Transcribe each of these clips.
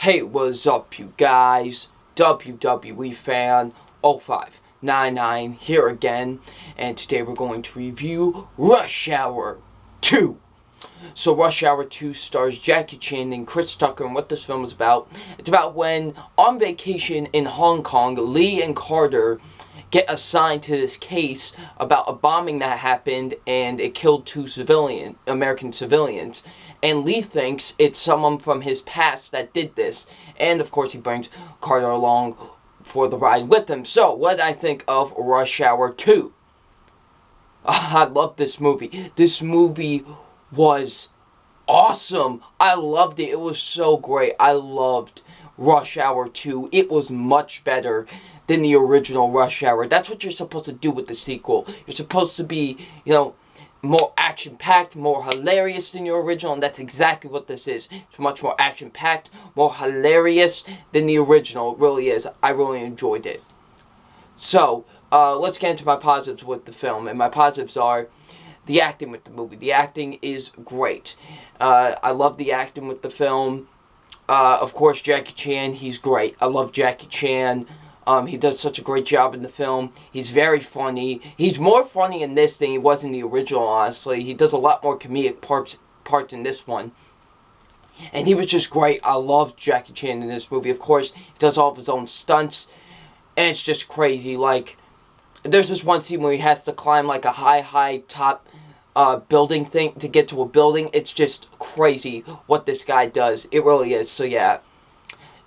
Hey, what's up, you guys? WWE Fan 0599 here again, and today we're going to review Rush Hour 2. So Rush Hour 2 stars Jackie Chan and Chris Tucker, and what this film is about, it's about when, on vacation in Hong Kong, Lee and Carter get assigned to this case about a bombing that happened and it killed two American civilians. And Lee thinks it's someone from his past that did this. And of course he brings Carter along for the ride with him. So, what did I think of Rush Hour 2? I love this movie. This movie was awesome. I loved it. It was so great. I loved Rush Hour 2. It was much better than the original Rush Hour. That's what you're supposed to do with the sequel. You're supposed to be, more action-packed, more hilarious than your original, and that's exactly what this is. It's much more action-packed, more hilarious than the original. It really is. I really enjoyed it. So, let's get into my positives with the film, and my positives are the acting with the movie. The acting is great. I love the acting with the film. Of course, Jackie Chan, he's great. I love Jackie Chan. He does such a great job in the film. He's very funny. He's more funny in this than he was in the original, honestly. He does a lot more comedic parts in this one. And he was just great. I love Jackie Chan in this movie. Of course, he does all of his own stunts. And it's just crazy. Like, there's this one scene where he has to climb like a high top building thing to get to a building. It's just crazy what this guy does. It really is. So, yeah.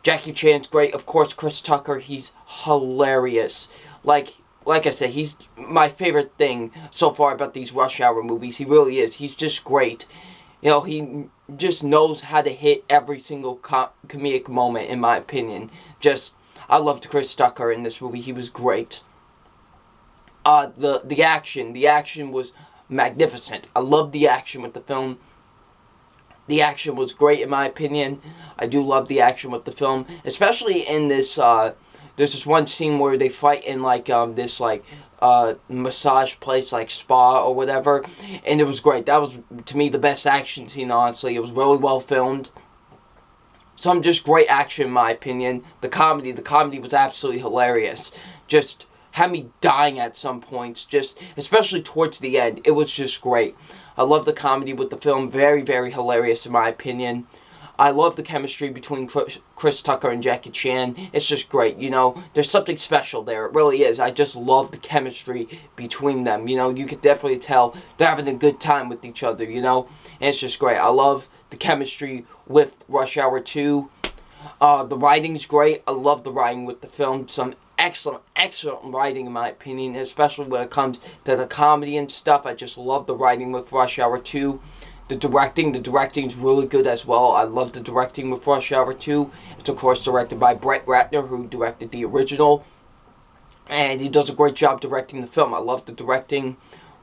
Jackie Chan's great. Of course, Chris Tucker, he's hilarious. Like I said, he's my favorite thing so far about these Rush Hour movies. He really is. He's just great. He just knows how to hit every single comedic moment, in my opinion. I loved Chris Tucker in this movie. He was great. The action was magnificent. I loved the action with the film. The action was great, in my opinion. I do love the action with the film, especially in this. There's this one scene where they fight in this massage place, like spa or whatever, and it was great. That was, to me, the best action scene. Honestly, it was really well filmed. Some just great action, in my opinion. The comedy was absolutely hilarious. Just had me dying at some points. Especially towards the end, it was just great. I love the comedy with the film. Very, very hilarious, in my opinion. I love the chemistry between Chris Tucker and Jackie Chan. It's just great, There's something special there. It really is. I just love the chemistry between them, You could definitely tell they're having a good time with each other, And it's just great. I love the chemistry with Rush Hour 2. The writing's great. I love the writing with the film. Some excellent writing, in my opinion, especially when it comes to the comedy and stuff. I just love the writing with Rush Hour 2. The directing's really good as well. I love the directing with Rush Hour 2. It's, of course, directed by Brett Ratner, who directed the original. And he does a great job directing the film. I love the directing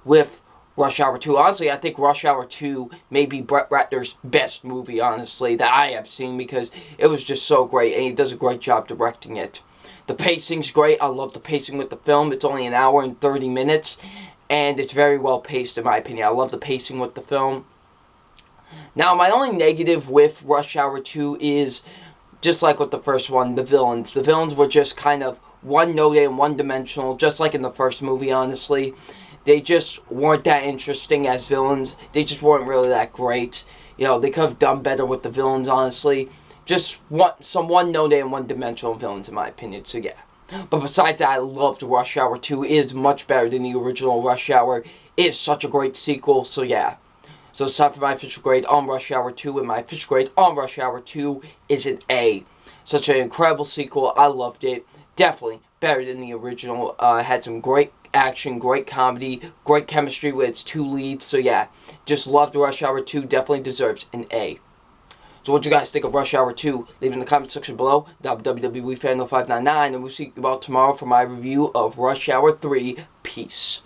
with Rush Hour 2. Honestly, I think Rush Hour 2 may be Brett Ratner's best movie, honestly, that I have seen, because it was just so great, and he does a great job directing it. The pacing's great. I love the pacing with the film. It's only an hour and 30 minutes, and it's very well paced, in my opinion. I love the pacing with the film. Now, my only negative with Rush Hour 2 is, just like with the first one, the villains. The villains were just kind of one-note and one-dimensional, just like in the first movie, honestly. They just weren't that interesting as villains. They just weren't really that great. They could have done better with the villains, honestly. Just some one-note and one-dimensional villains, in my opinion, so yeah. But besides that, I loved Rush Hour 2. It is much better than the original Rush Hour. It is such a great sequel, so yeah. So it's time for my official grade on Rush Hour 2, and my official grade on Rush Hour 2 is an A. Such an incredible sequel. I loved it. Definitely better than the original. Had some great action, great comedy, great chemistry with its two leads, so yeah. Just loved Rush Hour 2. Definitely deserves an A. So what you guys think of Rush Hour 2? Leave it in the comment section below. WWE Fan 0599, and we'll see you about tomorrow for my review of Rush Hour 3. Peace.